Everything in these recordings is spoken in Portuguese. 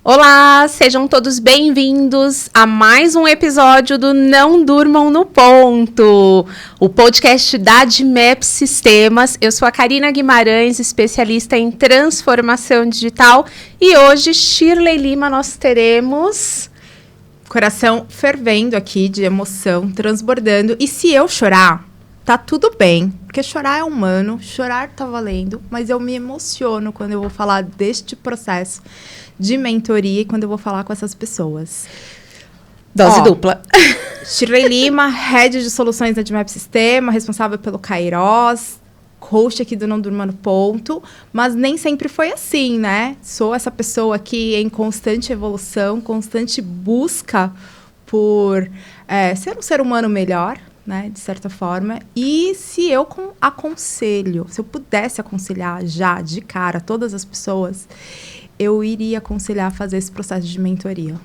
Olá, sejam todos bem-vindos a mais um episódio do Não Durmam no Ponto, o podcast da Admap Sistemas. Eu sou a Karina Guimarães, especialista em transformação digital, e hoje, Shirley Lima, nós teremos... Coração fervendo aqui, de emoção, transbordando. E se eu chorar, tá tudo bem, porque chorar é humano, chorar tá valendo, mas eu me emociono quando eu vou falar deste processo de mentoria e quando eu vou falar com essas pessoas. Dose dupla. Shirley Lima, Head de Soluções da Admap Sistema, responsável pelo Kairos, host aqui do Não Durma no Ponto, mas nem sempre foi assim, né? Sou essa pessoa aqui em constante evolução, constante busca por ser um ser humano melhor, né? De certa forma. E se eu aconselho, se eu pudesse aconselhar já de cara todas as pessoas, eu iria aconselhar a fazer esse processo de mentoria.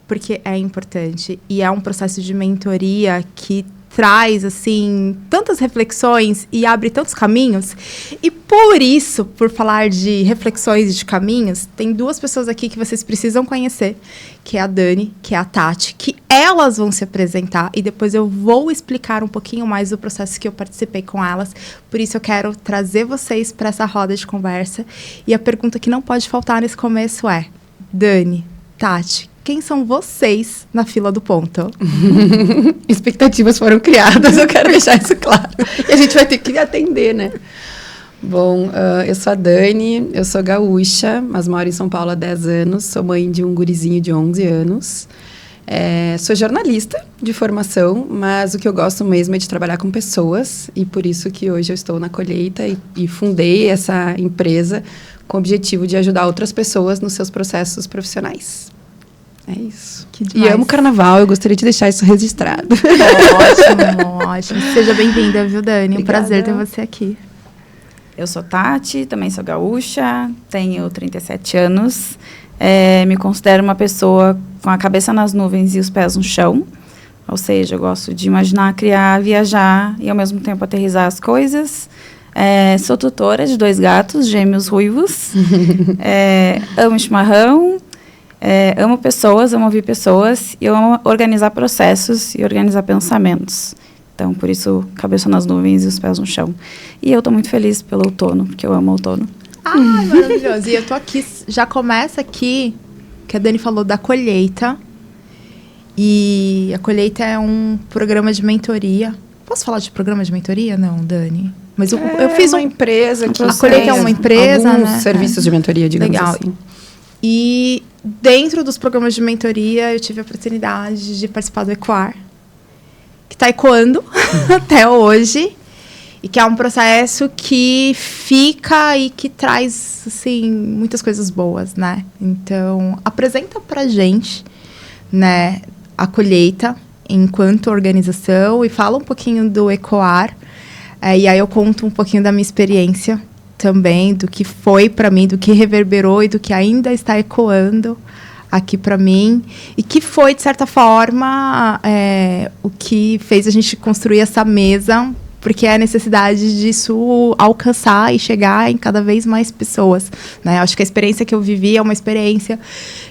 Porque é importante e é um processo de mentoria que traz, assim, tantas reflexões e abre tantos caminhos. E por isso, por falar de reflexões e de caminhos, tem duas pessoas aqui que vocês precisam conhecer, que é a Dani, que é a Tati, que elas vão se apresentar e depois eu vou explicar um pouquinho mais do processo que eu participei com elas. Por isso eu quero trazer vocês para essa roda de conversa. E a pergunta que não pode faltar nesse começo é: Dani, Tati, quem são vocês na fila do ponto? Expectativas foram criadas, eu quero deixar isso claro. E a gente vai ter que atender, né? Bom, eu sou a Dani, eu sou gaúcha, mas moro em São Paulo há 10 anos, sou mãe de um gurizinho de 11 anos. Sou jornalista de formação, mas o que eu gosto mesmo é de trabalhar com pessoas, e por isso que hoje eu estou na Colheita e fundei essa empresa com o objetivo de ajudar outras pessoas nos seus processos profissionais. É isso. E amo carnaval, eu gostaria de deixar isso registrado. Ótimo, ótimo. Seja bem-vinda, viu, Dani? Obrigada. Um prazer ter você aqui. Eu sou Tati, também sou gaúcha, tenho 37 anos. Me considero uma pessoa com a cabeça nas nuvens e os pés no chão. Ou seja, eu gosto de imaginar, criar, viajar e, ao mesmo tempo, aterrissar as coisas. Sou tutora de 2 gatos, gêmeos ruivos. Amo chimarrão. Amo pessoas, amo ouvir pessoas e eu amo organizar processos e organizar pensamentos. Então, por isso, cabeça nas nuvens e os pés no chão. E eu estou muito feliz pelo outono, porque eu amo outono. Ai, maravilhoso. E eu tô aqui, já começa aqui, que a Dani falou da Colheita. E a Colheita é um programa de mentoria. Posso falar de programa de mentoria? Não, Dani. Mas eu fiz uma empresa que a Colheita é uma empresa, alguns né? serviços de mentoria, digamos legal. Assim. E dentro dos programas de mentoria, eu tive a oportunidade de participar do Ecoar, que está ecoando até hoje, e que é um processo que fica e que traz, assim, muitas coisas boas, né? Então, apresenta pra gente, né, a Colheita enquanto organização e fala um pouquinho do Ecoar, e aí eu conto um pouquinho da minha experiência também, do que foi para mim, do que reverberou e do que ainda está ecoando aqui para mim, e que foi, de certa forma, o que fez a gente construir essa mesa, porque é a necessidade disso alcançar e chegar em cada vez mais pessoas, né? Acho que a experiência que eu vivi é uma experiência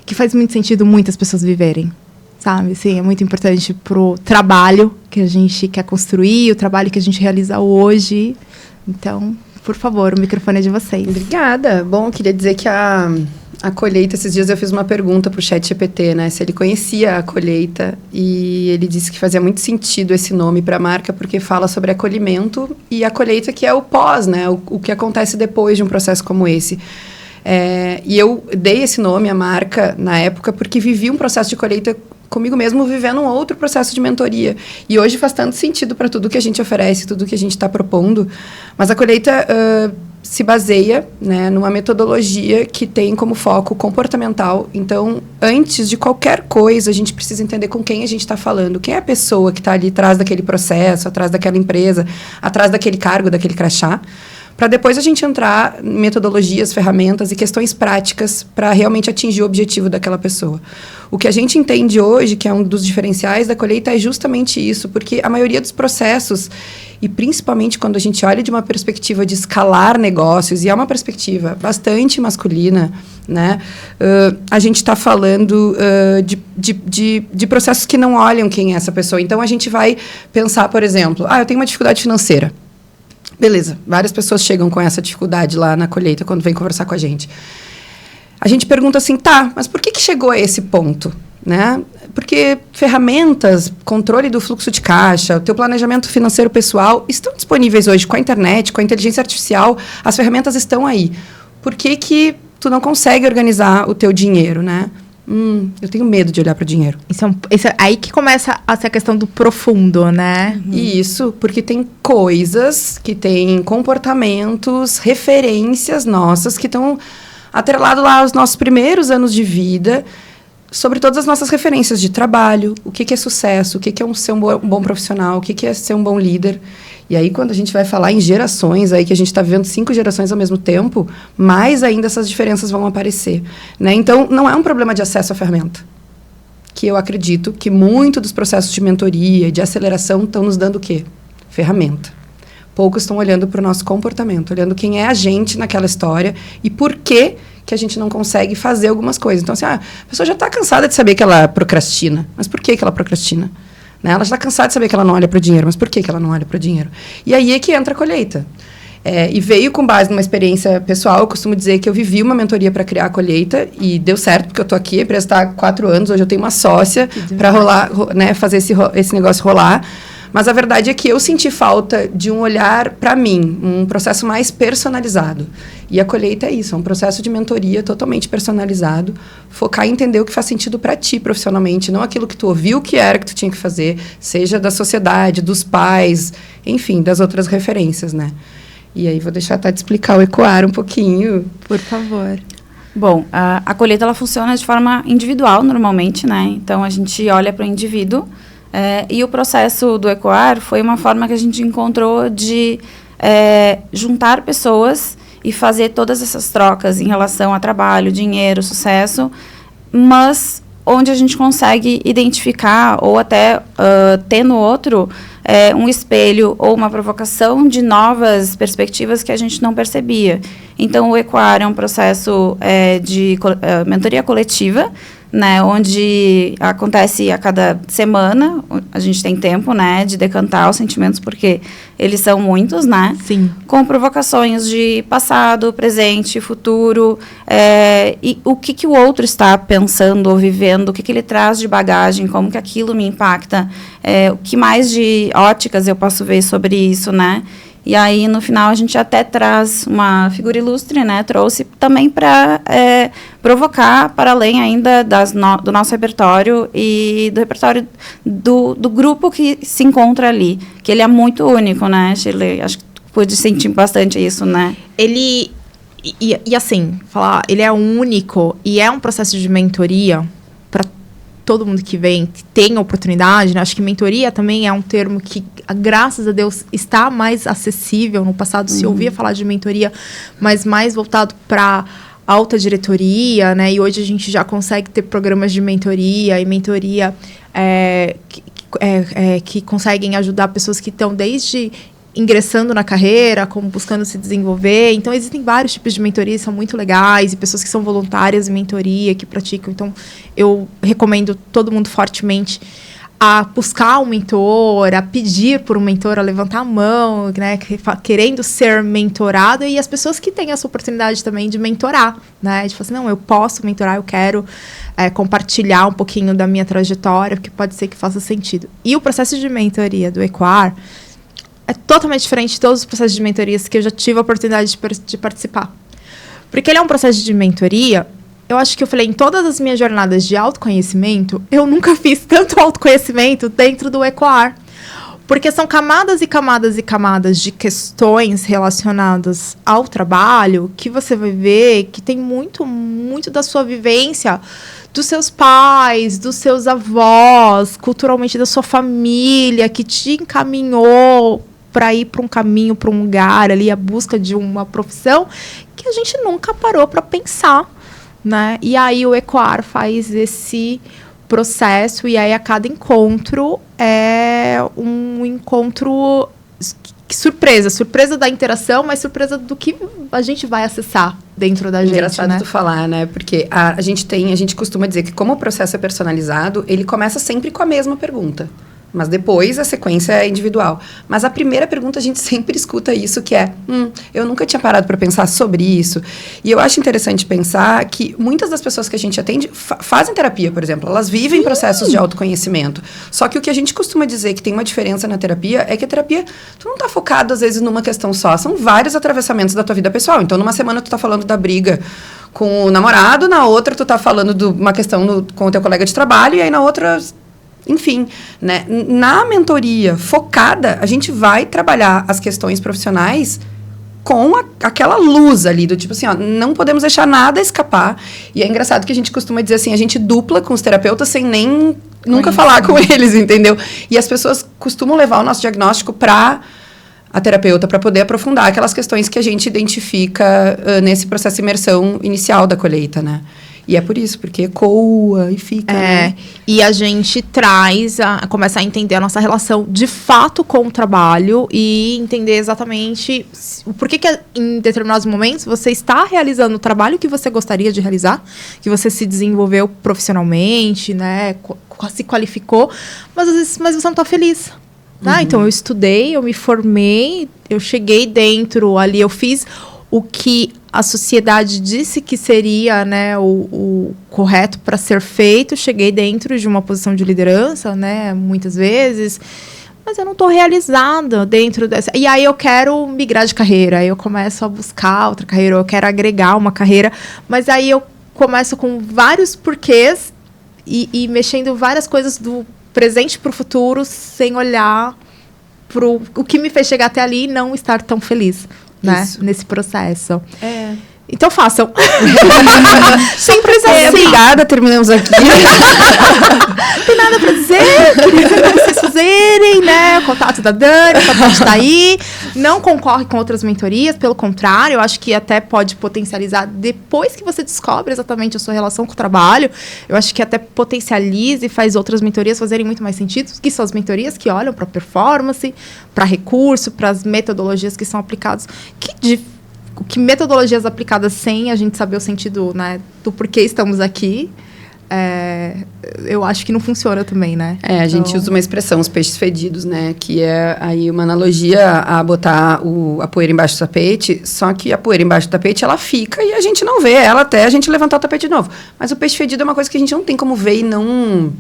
que faz muito sentido muitas pessoas viverem, sabe? Sim, é muito importante pro trabalho que a gente quer construir, o trabalho que a gente realiza hoje. Então, por favor, o microfone é de vocês. Obrigada. Bom, eu queria dizer que a Colheita, esses dias eu fiz uma pergunta pro ChatGPT, né? Se ele conhecia a Colheita, e ele disse que fazia muito sentido esse nome para a marca, porque fala sobre acolhimento e a colheita, que é o pós, né? O que acontece depois de um processo como esse. E eu dei esse nome à marca na época porque vivi um processo de colheita comigo mesmo, vivendo um outro processo de mentoria. E hoje faz tanto sentido para tudo que a gente oferece, tudo que a gente está propondo. Mas a Colheita se baseia, né, numa metodologia que tem como foco comportamental. Então, antes de qualquer coisa, a gente precisa entender com quem a gente está falando. Quem é a pessoa que está ali atrás daquele processo, atrás daquela empresa, atrás daquele cargo, daquele crachá. para depois a gente entrar em metodologias, ferramentas e questões práticas para realmente atingir o objetivo daquela pessoa. O que a gente entende hoje, que é um dos diferenciais da colheita, é justamente isso, porque a maioria dos processos, e principalmente quando a gente olha de uma perspectiva de escalar negócios, e é uma perspectiva bastante masculina, né? A gente está falando de processos que não olham quem é essa pessoa. Então, a gente vai pensar, por exemplo, eu tenho uma dificuldade financeira. Beleza, várias pessoas chegam com essa dificuldade lá na colheita, quando vem conversar com a gente. A gente pergunta assim, mas por que chegou a esse ponto? Né? Porque ferramentas, controle do fluxo de caixa, o teu planejamento financeiro pessoal estão disponíveis hoje com a internet, com a inteligência artificial, as ferramentas estão aí. Por que tu não consegue organizar o teu dinheiro, né? Eu tenho medo de olhar para o dinheiro. Isso é aí que começa a ser a questão do profundo, né? Isso, porque tem coisas, que tem comportamentos, referências nossas que estão atrelados lá aos nossos primeiros anos de vida, sobre todas as nossas referências de trabalho, o que é sucesso, o que é ser um bom profissional, o que é ser um bom líder. E aí, quando a gente vai falar em gerações, aí que a gente está vendo 5 gerações ao mesmo tempo, mais ainda essas diferenças vão aparecer, né? Então, não é um problema de acesso à ferramenta, que eu acredito que muito dos processos de mentoria e de aceleração estão nos dando o quê? Ferramenta. Poucos estão olhando para o nosso comportamento, olhando quem é a gente naquela história e por que a gente não consegue fazer algumas coisas. Então, assim, a pessoa já está cansada de saber que ela procrastina. Mas por que ela procrastina? Né? Ela já está cansada de saber que ela não olha para o dinheiro. Mas por que ela não olha para o dinheiro? E aí é que entra a colheita. E veio com base numa experiência pessoal. Eu costumo dizer que eu vivi uma mentoria para criar a colheita e deu certo, porque eu estou aqui, a empresa está há 4 anos. Hoje eu tenho uma sócia para rolar, né, fazer esse negócio rolar. Mas a verdade é que eu senti falta de um olhar para mim, um processo mais personalizado. E a colheita é isso, é um processo de mentoria totalmente personalizado, focar em entender o que faz sentido para ti profissionalmente, não aquilo que tu ouviu que era que tu tinha que fazer, seja da sociedade, dos pais, enfim, das outras referências, né? E aí vou deixar a Tati explicar o Ecoar um pouquinho. Por favor. Bom, a colheita ela funciona de forma individual normalmente, né? Então a gente olha para o indivíduo. E o processo do Ecoar foi uma forma que a gente encontrou de juntar pessoas e fazer todas essas trocas em relação a trabalho, dinheiro, sucesso, mas onde a gente consegue identificar ou até ter no outro um espelho ou uma provocação de novas perspectivas que a gente não percebia. Então, o Ecoar é um processo de mentoria coletiva, né, onde acontece a cada semana, a gente tem tempo, né, de decantar os sentimentos, porque eles são muitos, né? Sim. Com provocações de passado, presente, futuro, e o que o outro está pensando ou vivendo, o que ele traz de bagagem, como que aquilo me impacta, o que mais de óticas eu posso ver sobre isso, né? E aí, no final, a gente até traz uma figura ilustre, né? Trouxe também para provocar, para além ainda do nosso repertório e do repertório do grupo que se encontra ali. Que ele é muito único, né, Shirley? Acho que tu pôde sentir bastante isso, né? Ele... E assim, falar, ele é único e é um processo de mentoria para todo mundo que vem, que tem a oportunidade, né? Acho que mentoria também é um termo que, graças a Deus, está mais acessível. No passado se ouvia falar de mentoria, mas mais voltado para alta diretoria, né? E hoje a gente já consegue ter programas de mentoria e mentoria que conseguem ajudar pessoas que estão desde ingressando na carreira, como buscando se desenvolver. Então, existem vários tipos de mentorias, são muito legais, e pessoas que são voluntárias em mentoria, que praticam. Então, eu recomendo todo mundo fortemente a buscar um mentor, a pedir por um mentor, a levantar a mão, né, querendo ser mentorado, e as pessoas que têm essa oportunidade também de mentorar, né, de falar assim, não, eu posso mentorar, eu quero compartilhar um pouquinho da minha trajetória, porque pode ser que faça sentido. E o processo de mentoria do Ecoar é totalmente diferente de todos os processos de mentorias que eu já tive a oportunidade de participar. Porque ele é um processo de mentoria, eu acho que eu falei, em todas as minhas jornadas de autoconhecimento, eu nunca fiz tanto autoconhecimento dentro do Ecoar. Porque são camadas e camadas e camadas de questões relacionadas ao trabalho que você vai ver que tem muito, muito da sua vivência, dos seus pais, dos seus avós, culturalmente da sua família, que te encaminhou para ir para um caminho, para um lugar ali, a busca de uma profissão que a gente nunca parou para pensar, né? E aí o Ecoar faz esse processo, e aí a cada encontro é um encontro surpresa da interação, mas surpresa do que a gente vai acessar dentro da gente, Engraçado né? tu falar, né? Porque a gente costuma dizer que como o processo é personalizado, ele começa sempre com a mesma pergunta. Mas depois a sequência é individual. Mas a primeira pergunta a gente sempre escuta isso, que é, eu nunca tinha parado para pensar sobre isso. E eu acho interessante pensar que muitas das pessoas que a gente atende fazem terapia, por exemplo. Elas vivem processos de autoconhecimento. Só que o que a gente costuma dizer que tem uma diferença na terapia é que a terapia, tu não tá focado às vezes numa questão só. São vários atravessamentos da tua vida pessoal. Então, numa semana tu tá falando da briga com o namorado, na outra tu tá falando de uma questão com o teu colega de trabalho, e aí na outra... Enfim, né? Na mentoria focada, a gente vai trabalhar as questões profissionais com aquela luz ali, do tipo assim, ó, não podemos deixar nada escapar. E é engraçado que a gente costuma dizer assim, a gente dupla com os terapeutas sem nem nunca falar com eles, entendeu? E as pessoas costumam levar o nosso diagnóstico para a terapeuta, para poder aprofundar aquelas questões que a gente identifica nesse processo de imersão inicial da colheita, né? E é por isso, porque ecoa e fica, né? E a gente começa a entender a nossa relação de fato com o trabalho e entender exatamente o porquê que em determinados momentos você está realizando o trabalho que você gostaria de realizar, que você se desenvolveu profissionalmente, né? Se qualificou, mas às vezes você não está feliz. Né? Então, eu estudei, eu me formei, eu cheguei dentro ali, eu fiz o que a sociedade disse que seria, né, o correto para ser feito. Cheguei dentro de uma posição de liderança, né, muitas vezes, mas eu não estou realizada dentro dessa. E aí eu quero migrar de carreira, aí eu começo a buscar outra carreira, eu quero agregar uma carreira, mas aí eu começo com vários porquês e mexendo várias coisas do presente para o futuro, sem olhar para o que me fez chegar até ali e não estar tão feliz. Né? Nesse processo. Então façam. Simples assim. Obrigada, terminamos aqui. Não tem nada pra dizer. Queria dizer pra vocês fazerem, né? O contato da Dani, o contato tá aí. Não concorre com outras mentorias, pelo contrário, eu acho que até pode potencializar depois que você descobre exatamente a sua relação com o trabalho. Eu acho que até potencializa e faz outras mentorias fazerem muito mais sentido, que são as mentorias que olham para performance, para recurso, para as metodologias que são aplicadas. Que metodologias aplicadas sem a gente saber o sentido, né, do porquê estamos aqui, eu acho que não funciona também, né? A gente usa uma expressão, os peixes fedidos, né? Que é aí uma analogia a botar a poeira embaixo do tapete, só que a poeira embaixo do tapete, ela fica e a gente não vê ela até a gente levantar o tapete de novo. Mas o peixe fedido é uma coisa que a gente não tem como ver e não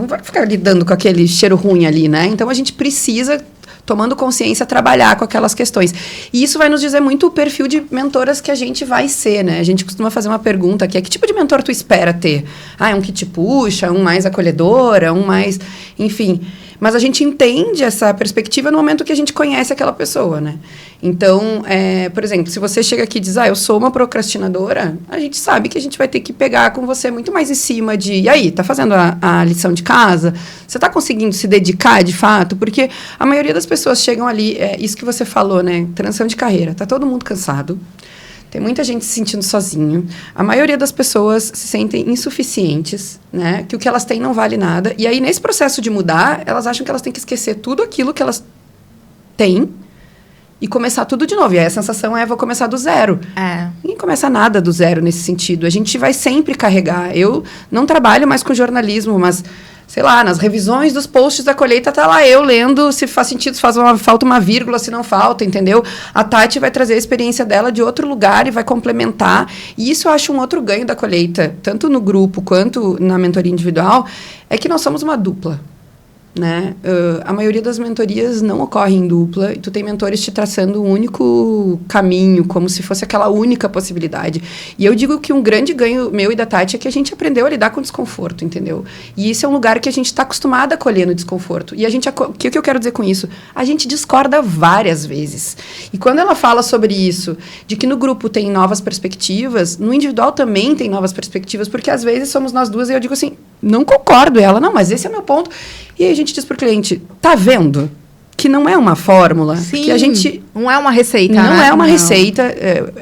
vai ficar lidando com aquele cheiro ruim ali, né? Então, a gente precisa, tomando consciência, trabalhar com aquelas questões. E isso vai nos dizer muito o perfil de mentoras que a gente vai ser, né? A gente costuma fazer uma pergunta que é: que tipo de mentor tu espera ter? É um que te puxa, um mais acolhedora, um mais... Enfim. Mas a gente entende essa perspectiva no momento que a gente conhece aquela pessoa, né? Então, por exemplo, se você chega aqui e diz, eu sou uma procrastinadora, a gente sabe que a gente vai ter que pegar com você muito mais em cima de, e aí, tá fazendo a lição de casa? Você tá conseguindo se dedicar, de fato? Porque a maioria das pessoas chegam ali, isso que você falou, né? Transição de carreira, tá todo mundo cansado. Tem muita gente se sentindo sozinho. A maioria das pessoas se sentem insuficientes, né? Que o que elas têm não vale nada. E aí, nesse processo de mudar, elas acham que elas têm que esquecer tudo aquilo que elas têm e começar tudo de novo. E aí a sensação vou começar do zero. Ninguém começa nada do zero nesse sentido. A gente vai sempre carregar. Eu não trabalho mais com jornalismo, mas... sei lá, nas revisões dos posts da colheita, tá lá eu lendo se faz sentido, se falta uma vírgula, se não falta, entendeu? A Tati vai trazer a experiência dela de outro lugar e vai complementar. E isso eu acho um outro ganho da colheita, tanto no grupo quanto na mentoria individual, é que nós somos uma dupla. Né? A maioria das mentorias não ocorre em dupla e tu tem mentores te traçando um único caminho, como se fosse aquela única possibilidade. E eu digo que um grande ganho meu e da Tati é que a gente aprendeu a lidar com o desconforto, entendeu? E isso é um lugar que a gente está acostumado a acolher no desconforto. E o que eu quero dizer com isso? A gente discorda várias vezes. E quando ela fala sobre isso, de que no grupo tem novas perspectivas, no individual também tem novas perspectivas, porque às vezes somos nós duas e eu digo assim, não concordo. Ela, não, mas esse é o meu ponto. E aí a gente diz para o cliente, tá vendo que não é uma fórmula. Sim, que a gente não é uma receita, não né? é uma receita.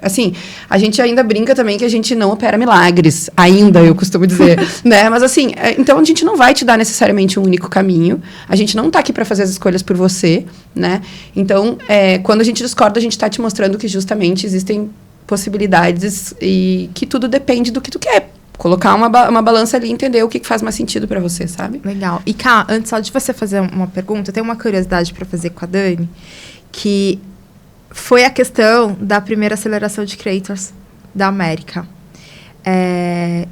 Assim, a gente ainda brinca também que a gente não opera milagres. Ainda, eu costumo dizer. Né? Mas assim, então a gente não vai te dar necessariamente um único caminho. A gente não está aqui para fazer as escolhas por você, né? Então, quando a gente discorda, a gente está te mostrando que justamente existem possibilidades e que tudo depende do que tu quer. Colocar uma balança ali e entender o que faz mais sentido pra você, sabe? Legal. E, Ká, antes só de você fazer uma pergunta, eu tenho uma curiosidade para fazer com a Dani, que foi a questão da primeira aceleração de creators da América.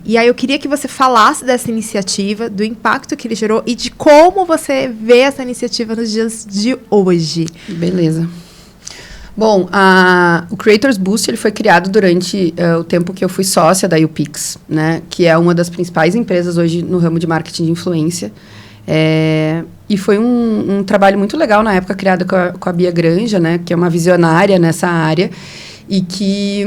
E aí eu queria que você falasse dessa iniciativa, do impacto que ele gerou e de como você vê essa iniciativa nos dias de hoje. Beleza. Bom, o Creators Boost ele foi criado durante o tempo que eu fui sócia da YouPix, né? Que é uma das principais empresas hoje no ramo de marketing de influência. E foi um trabalho muito legal na época, criado com a Bia Granja, né? Que é uma visionária nessa área. E que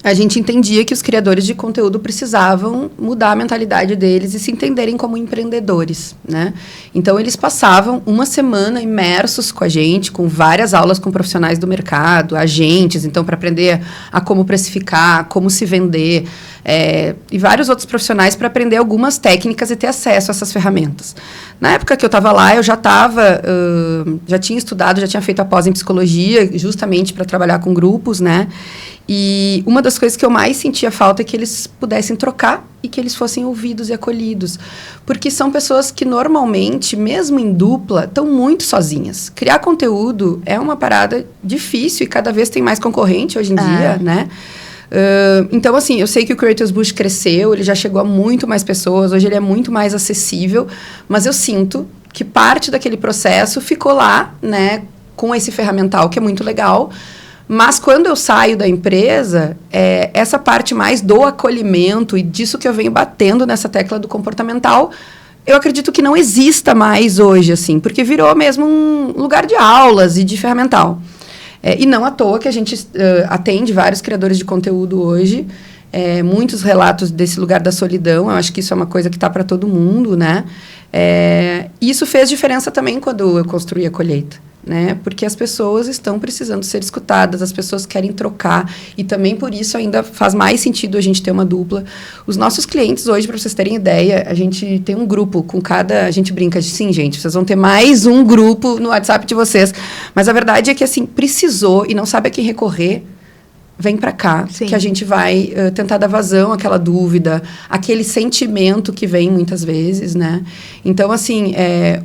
a gente entendia que os criadores de conteúdo precisavam mudar a mentalidade deles e se entenderem como empreendedores, né? Então, eles passavam uma semana imersos com a gente, com várias aulas com profissionais do mercado, agentes, então, para aprender a como precificar, como se vender, e vários outros profissionais para aprender algumas técnicas e ter acesso a essas ferramentas. Na época que eu estava lá, eu já tinha estudado, já tinha feito a pós em psicologia, justamente para trabalhar com grupos, né? E uma das coisas que eu mais sentia falta é que eles pudessem trocar e que eles fossem ouvidos e acolhidos. Porque são pessoas que normalmente, mesmo em dupla, estão muito sozinhas. Criar conteúdo é uma parada difícil e cada vez tem mais concorrente hoje em dia, né? Então, assim, eu sei que o Creators Boost cresceu, ele já chegou a muito mais pessoas, hoje ele é muito mais acessível, mas eu sinto que parte daquele processo ficou lá, né, com esse ferramental que é muito legal. Mas quando eu saio da empresa, essa parte mais do acolhimento e disso que eu venho batendo nessa tecla do comportamental, eu acredito que não exista mais hoje, assim, porque virou mesmo um lugar de aulas e de ferramental. E não à toa que a gente atende vários criadores de conteúdo hoje, muitos relatos desse lugar da solidão, eu acho que isso é uma coisa que está para todo mundo, né? E isso fez diferença também quando eu construí a Colheita. Né? Porque as pessoas estão precisando ser escutadas, as pessoas querem trocar e também por isso ainda faz mais sentido a gente ter uma dupla. Os nossos clientes hoje, para vocês terem ideia, a gente tem um grupo com cada... A gente brinca de, sim, gente, vocês vão ter mais um grupo no WhatsApp de vocês. Mas a verdade é que, assim, precisou e não sabe a quem recorrer, vem para cá, Sim. que a gente vai tentar dar vazão àquela dúvida, aquele sentimento que vem muitas vezes, né? Então, assim,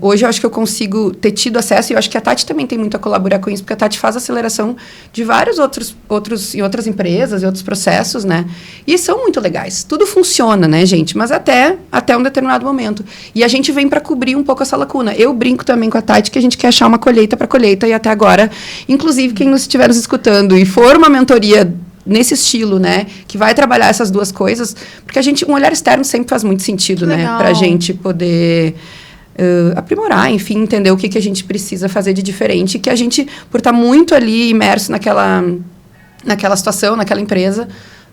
hoje eu acho que eu consigo ter tido acesso, e eu acho que a Tati também tem muito a colaborar com isso, porque a Tati faz aceleração de vários outros em outras empresas e outros processos, né? E são muito legais. Tudo funciona, né, gente? Mas até um determinado momento. E a gente vem para cobrir um pouco essa lacuna. Eu brinco também com a Tati que a gente quer achar uma colheita para colheita, e até agora, inclusive, quem estiver nos escutando e for uma mentoria nesse estilo, né, que vai trabalhar essas duas coisas, porque um olhar externo sempre faz muito sentido, né, pra gente poder aprimorar, enfim, entender o que a gente precisa fazer de diferente, que a gente, por estar muito ali imerso naquela situação, naquela empresa,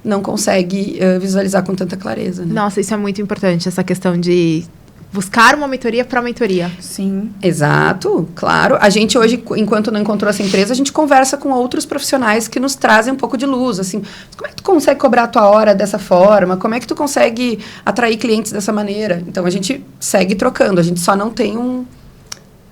não consegue visualizar com tanta clareza, né? Nossa, isso é muito importante, essa questão de buscar uma mentoria para mentoria. Sim. Exato, claro. A gente hoje, enquanto não encontrou essa empresa, a gente conversa com outros profissionais que nos trazem um pouco de luz, assim, como é que tu consegue cobrar a tua hora dessa forma? Como é que tu consegue atrair clientes dessa maneira? Então, a gente segue trocando, a gente só não tem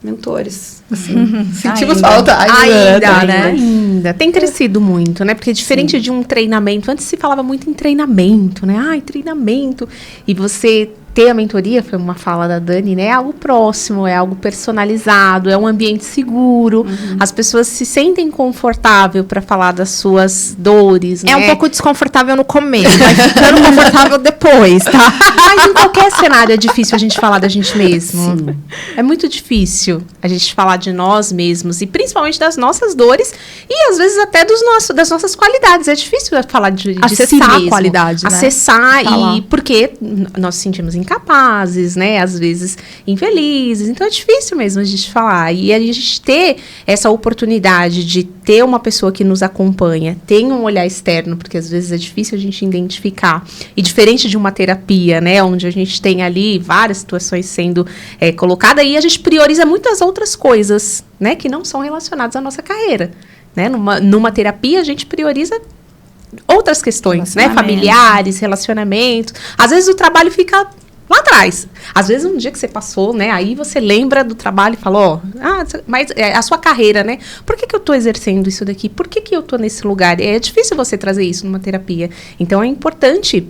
mentores, assim, sentimos falta. Ainda, né? Ainda. Tem crescido muito, né? Porque diferente de um treinamento, antes se falava muito em treinamento, né? Ai, treinamento. E você ter a mentoria, foi uma fala da Dani, né? É algo próximo, é algo personalizado, é um ambiente seguro. As pessoas se sentem confortável para falar das suas dores, né? É um pouco desconfortável no começo, vai ficando confortável depois, tá? Mas em qualquer cenário é difícil a gente falar da gente mesmo. Sim. É muito difícil a gente falar de nós mesmos e principalmente das nossas dores E às vezes até das nossas qualidades. É difícil falar de acessar si mesmo. A qualidade, né? Acessar, e porque nós nos sentimos incapazes, né? Às vezes infelizes. Então é difícil mesmo a gente falar. E a gente ter essa oportunidade de ter uma pessoa que nos acompanha, tem um olhar externo, porque às vezes é difícil a gente identificar. E diferente de uma terapia, né? Onde a gente tem ali várias situações sendo colocadas, e a gente prioriza muitas outras coisas, né? Que não são relacionadas à nossa carreira. Né? Numa terapia, a gente prioriza outras questões, né? Familiares, relacionamentos. Às vezes o trabalho fica lá atrás. Às vezes um dia que você passou, né? Aí você lembra do trabalho e fala, mas a sua carreira, né? Por que eu estou exercendo isso daqui? Por que eu estou nesse lugar? É difícil você trazer isso numa terapia. Então, é importante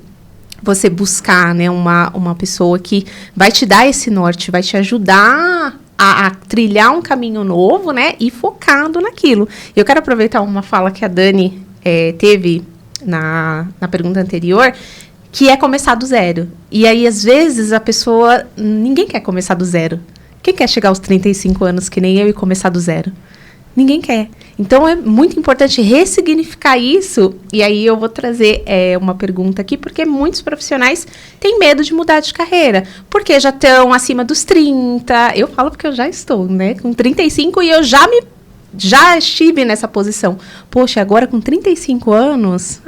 você buscar, né? Uma pessoa que vai te dar esse norte, vai te ajudar a trilhar um caminho novo, né? E focado naquilo. Eu quero aproveitar uma fala que a Dani teve na pergunta anterior, que é começar do zero. E aí, às vezes, ninguém quer começar do zero. Quem quer chegar aos 35 anos, que nem eu, e começar do zero? Ninguém quer. Então, é muito importante ressignificar isso. E aí, eu vou trazer uma pergunta aqui, porque muitos profissionais têm medo de mudar de carreira. Porque já estão acima dos 30. Eu falo porque eu já estou, né? Com 35, e eu já estive nessa posição. Poxa, agora com 35 anos...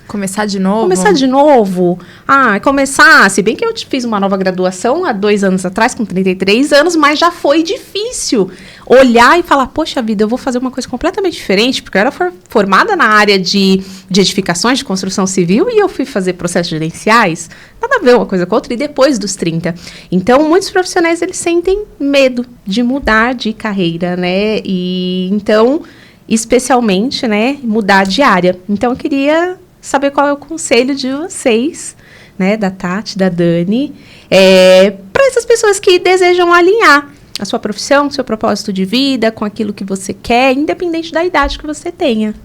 Começar de novo? Se bem que eu fiz uma nova graduação há 2 anos atrás, com 33 anos, mas já foi difícil olhar e falar, poxa vida, eu vou fazer uma coisa completamente diferente, porque eu era formada na área de edificações, de construção civil, e eu fui fazer processos gerenciais. Nada a ver uma coisa com a outra, e depois dos 30. Então, muitos profissionais, eles sentem medo de mudar de carreira, né? E, então, especialmente, né, mudar de área. Então, eu queria saber qual é o conselho de vocês, né, da Tati, da Dani, para essas pessoas que desejam alinhar a sua profissão, seu propósito de vida, com aquilo que você quer, independente da idade que você tenha.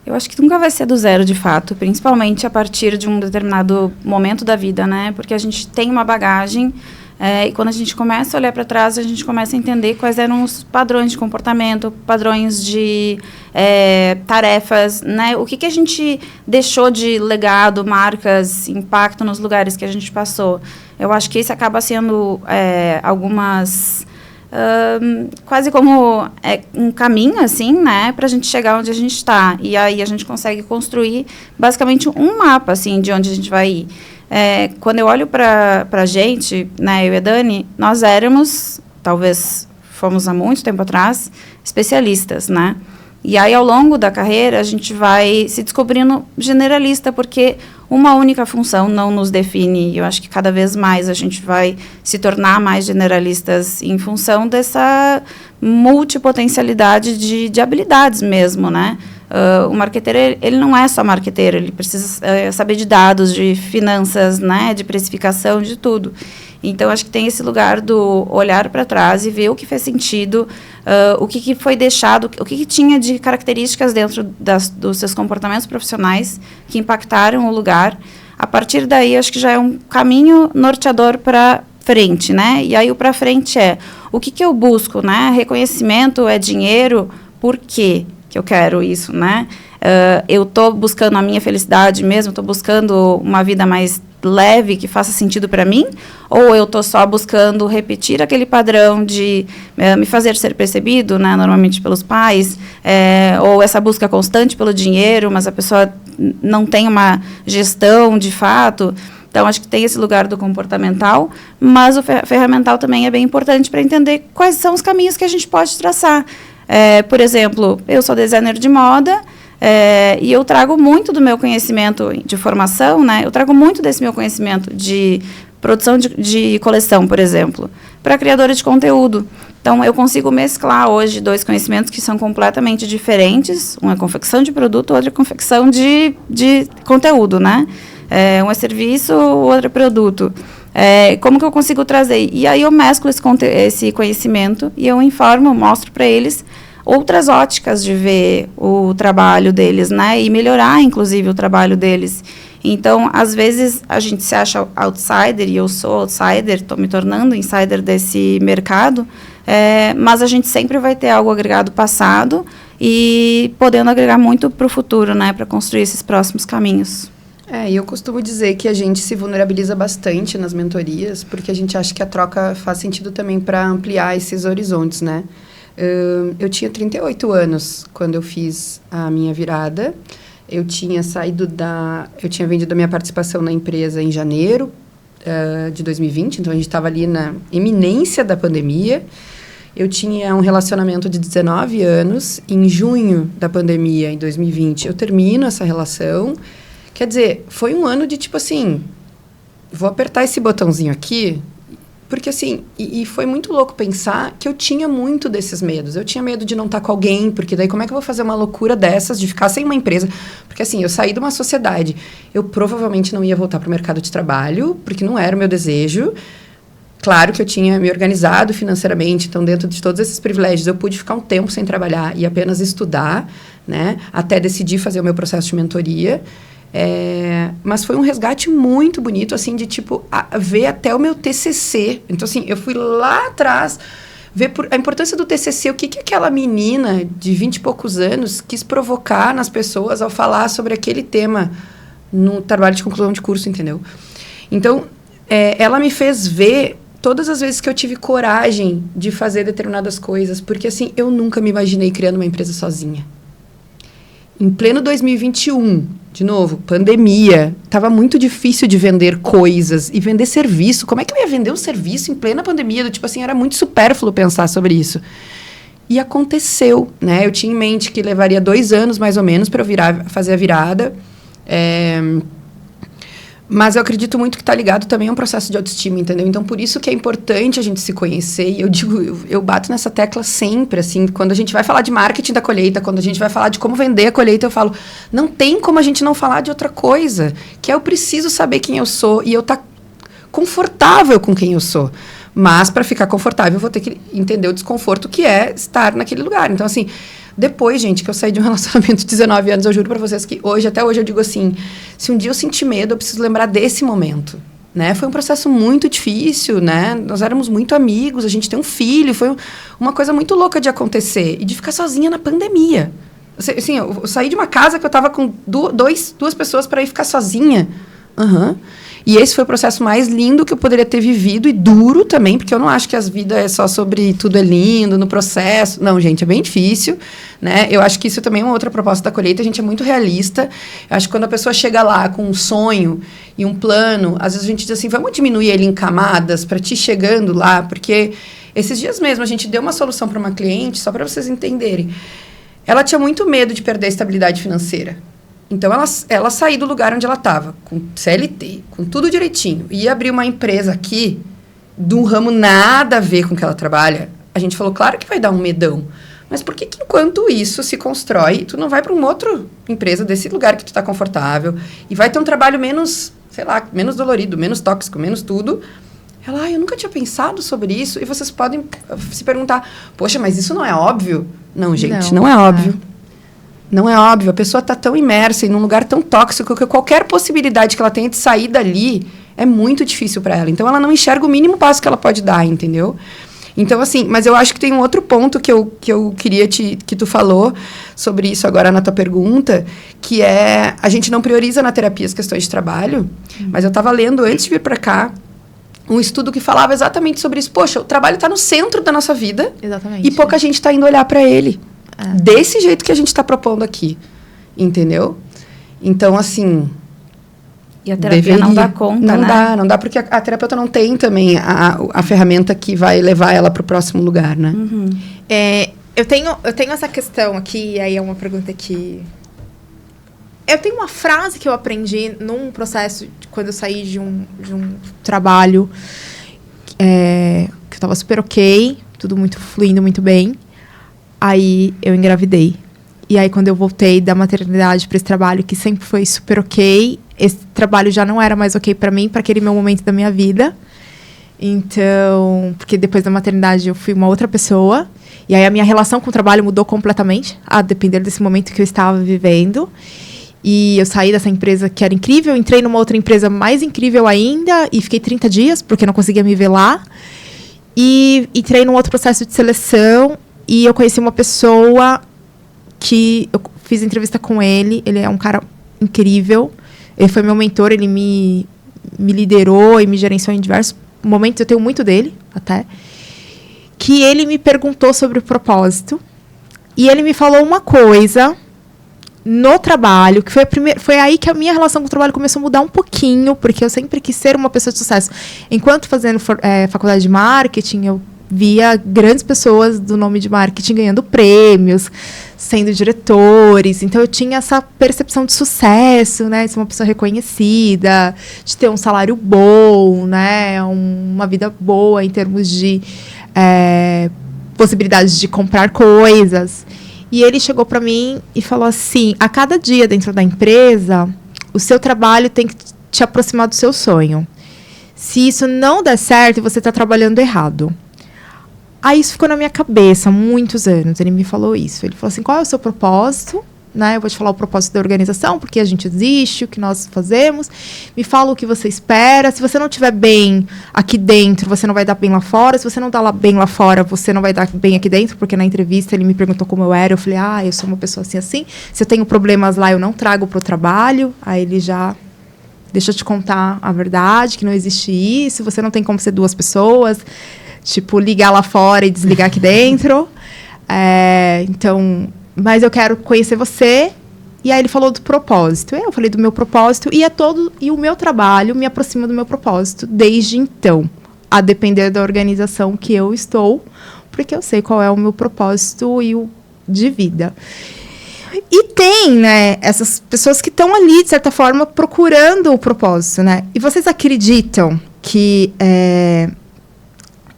Eu acho que nunca vai ser do zero, de fato, principalmente a partir de um determinado momento da vida, né? Porque a gente tem uma bagagem, e quando a gente começa a olhar para trás, a gente começa a entender quais eram os padrões de comportamento, padrões de tarefas, né? O que a gente deixou de legado, marcas, impacto nos lugares que a gente passou. Eu acho que esse acaba sendo algumas... quase como um caminho, assim, né, para a gente chegar onde a gente está. E aí a gente consegue construir, basicamente, um mapa, assim, de onde a gente vai ir. Quando eu olho para a gente, né, eu e a Dani, nós éramos, talvez fomos há muito tempo atrás, especialistas, né? E aí, ao longo da carreira, a gente vai se descobrindo generalista, porque uma única função não nos define. Eu acho que cada vez mais a gente vai se tornar mais generalistas em função dessa multipotencialidade de habilidades mesmo, né? O marqueteiro, ele não é só marqueteiro, ele precisa saber de dados, de finanças, né, de precificação, de tudo. Então, acho que tem esse lugar do olhar para trás e ver o que fez sentido, o que foi deixado, o que tinha de características dentro dos seus comportamentos profissionais que impactaram o lugar. A partir daí, acho que já é um caminho norteador para frente, né? E aí, o para frente o que eu busco, né? Reconhecimento é dinheiro, por quê que eu quero isso, né? Eu estou buscando a minha felicidade mesmo, estou buscando uma vida mais leve, que faça sentido para mim, ou eu estou só buscando repetir aquele padrão de me fazer ser percebido, né, normalmente pelos pais, ou essa busca constante pelo dinheiro, mas a pessoa não tem uma gestão de fato. Então, acho que tem esse lugar do comportamental, mas o ferramental também é bem importante para entender quais são os caminhos que a gente pode traçar. Por exemplo, eu sou designer de moda, e eu trago muito do meu conhecimento de formação, né? Eu trago muito desse meu conhecimento de produção de coleção, por exemplo, para criadora de conteúdo. Então, eu consigo mesclar hoje 2 conhecimentos que são completamente diferentes. Um é confecção de produto, outro é confecção de conteúdo, né? Um é serviço, o outro é produto. Como que eu consigo trazer? E aí eu mesclo esse conhecimento e eu informo, mostro para eles outras óticas de ver o trabalho deles, né? E melhorar, inclusive, o trabalho deles. Então, às vezes, a gente se acha outsider, e eu sou outsider, estou me tornando insider desse mercado, mas a gente sempre vai ter algo agregado passado e podendo agregar muito para o futuro, né, para construir esses próximos caminhos. E eu costumo dizer que a gente se vulnerabiliza bastante nas mentorias, porque a gente acha que a troca faz sentido também para ampliar esses horizontes, né? Eu tinha 38 anos quando eu fiz a minha virada. Eu tinha vendido a minha participação na empresa em janeiro de 2020, então a gente estava ali na iminência da pandemia. Eu tinha um relacionamento de 19 anos. Em junho da pandemia, em 2020, eu termino essa relação. Quer dizer, foi um ano de tipo assim, vou apertar esse botãozinho aqui, porque assim, e foi muito louco pensar que eu tinha muito desses medos. Eu tinha medo de não estar com alguém, porque daí como é que eu vou fazer uma loucura dessas, de ficar sem uma empresa? Porque assim, eu saí de uma sociedade, eu provavelmente não ia voltar para o mercado de trabalho, porque não era o meu desejo. Claro que eu tinha me organizado financeiramente, então dentro de todos esses privilégios eu pude ficar um tempo sem trabalhar e apenas estudar, né? Até decidir fazer o meu processo de mentoria. Mas foi um resgate muito bonito, assim, de tipo, ver até o meu TCC. Então, assim, eu fui lá atrás ver a importância do TCC, o que aquela menina de 20 e poucos anos quis provocar nas pessoas ao falar sobre aquele tema no trabalho de conclusão de curso, entendeu? Então, ela me fez ver todas as vezes que eu tive coragem de fazer determinadas coisas, porque, assim, eu nunca me imaginei criando uma empresa sozinha. Em pleno 2021, de novo, pandemia, estava muito difícil de vender coisas e vender serviço. Como é que eu ia vender um serviço em plena pandemia? Tipo assim, era muito supérfluo pensar sobre isso. E aconteceu, né? Eu tinha em mente que levaria 2 anos, mais ou menos, para eu fazer a virada. Mas eu acredito muito que está ligado também a um processo de autoestima, entendeu? Então, por isso que é importante a gente se conhecer. E eu digo, eu bato nessa tecla sempre, assim, quando a gente vai falar de marketing da colheita, quando a gente vai falar de como vender a colheita, eu falo, não tem como a gente não falar de outra coisa, que eu preciso saber quem eu sou e eu estar confortável com quem eu sou. Mas, para ficar confortável, eu vou ter que entender o desconforto que é estar naquele lugar. Então, assim, depois, gente, que eu saí de um relacionamento de 19 anos, eu juro para vocês que até hoje eu digo assim, se um dia eu sentir medo, eu preciso lembrar desse momento, né? Foi um processo muito difícil, né? Nós éramos muito amigos, a gente tem um filho, foi uma coisa muito louca de acontecer. E de ficar sozinha na pandemia. Assim, eu saí de uma casa que eu estava com duas pessoas para ir ficar sozinha. E esse foi o processo mais lindo que eu poderia ter vivido e duro também, porque eu não acho que as vidas é só sobre tudo é lindo, no processo. Não, gente, é bem difícil, né? Eu acho que isso também é uma outra proposta da colheita, a gente é muito realista. Eu acho que quando a pessoa chega lá com um sonho e um plano, às vezes a gente diz assim, vamos diminuir ele em camadas para te chegando lá, porque esses dias mesmo a gente deu uma solução para uma cliente, só para vocês entenderem. Ela tinha muito medo de perder a estabilidade financeira. Então, ela saiu do lugar onde ela estava, com CLT, com tudo direitinho, e ia abrir uma empresa aqui, de um ramo nada a ver com o que ela trabalha. A gente falou, claro que vai dar um medão, mas por que enquanto isso se constrói, tu não vai para uma outra empresa desse lugar que tu está confortável, e vai ter um trabalho menos, sei lá, menos dolorido, menos tóxico, menos tudo. Ela, eu nunca tinha pensado sobre isso, e vocês podem se perguntar, poxa, mas isso não é óbvio? Não, gente, não é óbvio. Não é óbvio, a pessoa está tão imersa em um lugar tão tóxico que qualquer possibilidade que ela tenha de sair dali é muito difícil para ela. Então, ela não enxerga o mínimo passo que ela pode dar, entendeu? Então, assim, mas eu acho que tem um outro ponto que eu queria que tu falou sobre isso agora na tua pergunta, que é, a gente não prioriza na terapia as questões de trabalho, mas eu estava lendo antes de vir para cá um estudo que falava exatamente sobre isso. Poxa, o trabalho está no centro da nossa vida. Exatamente. E pouca gente está indo olhar para ele. Desse jeito que a gente está propondo aqui, entendeu? Então, assim... E a terapia não dá conta, Não dá porque a terapeuta não tem também a ferramenta que vai levar ela para o próximo lugar, né? Eu tenho essa questão aqui, e aí é uma pergunta que... Eu tenho uma frase que eu aprendi num processo, quando eu saí de um trabalho, que eu estava super ok, tudo muito fluindo muito bem. Aí eu engravidei. E aí, quando eu voltei da maternidade para esse trabalho, que sempre foi super ok, esse trabalho já não era mais ok para mim, para aquele meu momento da minha vida. Então, porque depois da maternidade eu fui uma outra pessoa. E aí a minha relação com o trabalho mudou completamente, a depender desse momento que eu estava vivendo. E eu saí dessa empresa que era incrível, entrei numa outra empresa mais incrível ainda, e fiquei 30 dias, porque não conseguia me ver lá. E entrei num outro processo de seleção, e eu conheci uma pessoa que eu fiz entrevista com ele. Ele é um cara incrível. Ele foi meu mentor, ele me liderou e me gerenciou em diversos momentos. Eu tenho muito dele, até. Que ele me perguntou sobre o propósito. E ele me falou uma coisa no trabalho, que foi aí que a minha relação com o trabalho começou a mudar um pouquinho, porque eu sempre quis ser uma pessoa de sucesso. Enquanto fazendo faculdade de marketing, eu via grandes pessoas do nome de marketing ganhando prêmios, sendo diretores. Então, eu tinha essa percepção de sucesso, né? De ser uma pessoa reconhecida, de ter um salário bom, né? Uma vida boa em termos de possibilidades de comprar coisas. E ele chegou para mim e falou assim, a cada dia dentro da empresa, o seu trabalho tem que te aproximar do seu sonho. Se isso não der certo, você está trabalhando errado. Aí isso ficou na minha cabeça há muitos anos. Ele me falou isso. Ele falou assim, qual é o seu propósito? Né? Eu vou te falar o propósito da organização, porque a gente existe, o que nós fazemos. Me fala o que você espera. Se você não estiver bem aqui dentro, você não vai dar bem lá fora. Se você não está bem lá fora, você não vai dar bem aqui dentro, porque na entrevista ele me perguntou como eu era. Eu falei, eu sou uma pessoa assim, assim. Se eu tenho problemas lá, eu não trago para o trabalho. Aí ele já... Deixa eu te contar a verdade, que não existe isso. Você não tem como ser duas pessoas. Tipo, ligar lá fora e desligar aqui dentro. Então... Mas eu quero conhecer você. E aí ele falou do propósito. Eu falei do meu propósito. E o meu trabalho me aproxima do meu propósito desde então. A depender da organização que eu estou. Porque eu sei qual é o meu propósito de vida. E tem, né, essas pessoas que estão ali, de certa forma, procurando o propósito, né? E vocês acreditam que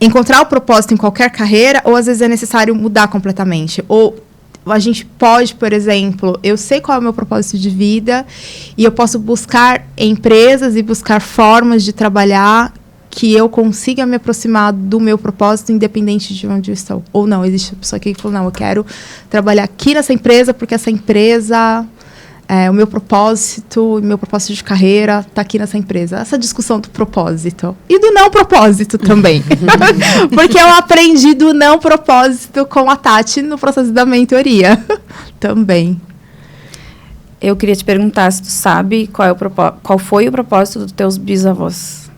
encontrar o propósito em qualquer carreira, ou às vezes é necessário mudar completamente? Ou a gente pode, por exemplo, eu sei qual é o meu propósito de vida e eu posso buscar empresas e buscar formas de trabalhar que eu consiga me aproximar do meu propósito, independente de onde eu estou. Ou não, existe uma pessoa que falou, não, eu quero trabalhar aqui nessa empresa, porque essa empresa, o meu propósito de carreira está aqui nessa empresa. Essa discussão do propósito. E do não propósito também. Porque eu aprendi do não propósito com a Tati no processo da mentoria. Também. Eu queria te perguntar se tu sabe qual foi o propósito dos teus bisavós.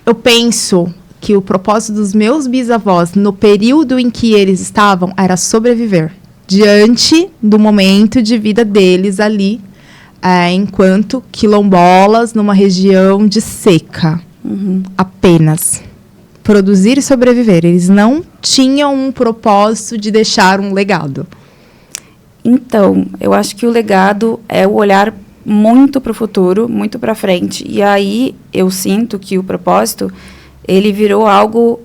Eu penso que o propósito dos meus bisavós, no período em que eles estavam, era sobreviver. Diante do momento de vida deles ali, enquanto quilombolas numa região de seca. Apenas. Produzir e sobreviver. Eles não tinham um propósito de deixar um legado. Então, eu acho que o legado é o olhar muito para o futuro, muito para frente. E aí, eu sinto que o propósito, ele virou algo...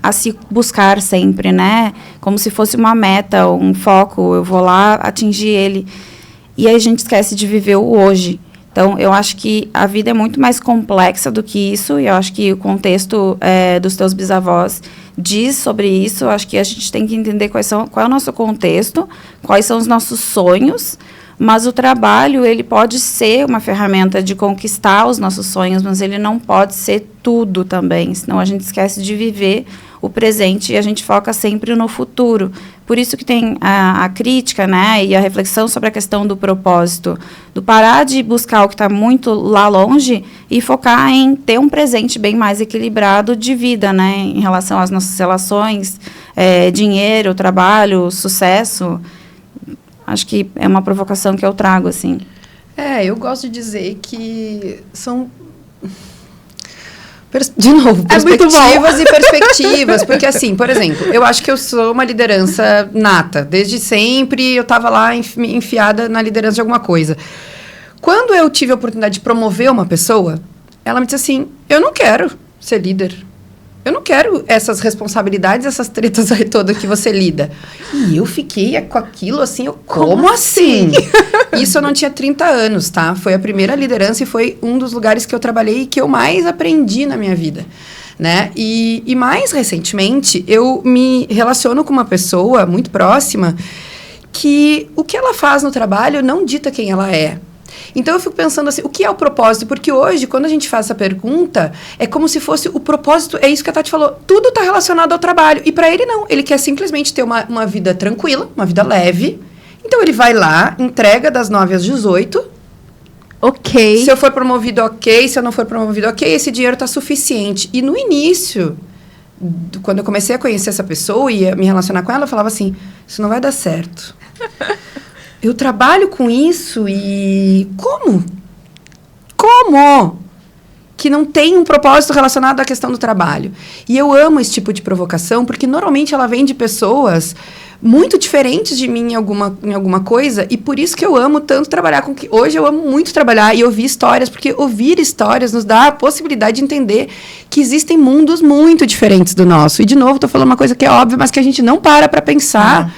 a se buscar sempre, né? Como se fosse uma meta, um foco, eu vou lá atingir ele. E aí a gente esquece de viver o hoje. Então, eu acho que a vida é muito mais complexa do que isso, e eu acho que o contexto dos teus bisavós diz sobre isso. Eu acho que a gente tem que entender qual é o nosso contexto, quais são os nossos sonhos, mas o trabalho, ele pode ser uma ferramenta de conquistar os nossos sonhos, mas ele não pode ser tudo também, senão a gente esquece de viver o presente e a gente foca sempre no futuro. Por isso que tem a crítica, né, e a reflexão sobre a questão do propósito, do parar de buscar o que está muito lá longe e focar em ter um presente bem mais equilibrado de vida, né, em relação às nossas relações, dinheiro, trabalho, sucesso. Acho que é uma provocação que eu trago, assim. Eu gosto de dizer que são... De novo, perspectivas e perspectivas. Porque, assim, por exemplo, eu acho que eu sou uma liderança nata. Desde sempre eu estava lá enfiada na liderança de alguma coisa. Quando eu tive a oportunidade de promover uma pessoa, ela me disse assim, eu não quero ser líder. Eu não quero essas responsabilidades, essas tretas aí todas que você lida. E eu fiquei com aquilo assim, como assim? Isso eu não tinha 30 anos, tá? Foi a primeira liderança e foi um dos lugares que eu trabalhei e que eu mais aprendi na minha vida, né? E mais recentemente, eu me relaciono com uma pessoa muito próxima que o que ela faz no trabalho não dita quem ela é. Então, eu fico pensando assim, o que é o propósito? Porque hoje, quando a gente faz essa pergunta, é como se fosse o propósito, é isso que a Tati falou, tudo está relacionado ao trabalho. E para ele, não. Ele quer simplesmente ter uma vida tranquila, uma vida leve. Então, ele vai lá, entrega das 9 às 18. Ok. Se eu for promovido, ok. Se eu não for promovido, ok. Esse dinheiro está suficiente. E no início, quando eu comecei a conhecer essa pessoa e me relacionar com ela, eu falava assim, isso não vai dar certo. Eu trabalho com isso e... Como? Que não tem um propósito relacionado à questão do trabalho. E eu amo esse tipo de provocação, porque normalmente ela vem de pessoas muito diferentes de mim em alguma coisa, e por isso que eu amo tanto trabalhar com que... Hoje eu amo muito trabalhar e ouvir histórias, porque ouvir histórias nos dá a possibilidade de entender que existem mundos muito diferentes do nosso. E, de novo, estou falando uma coisa que é óbvia, mas que a gente não para pensar.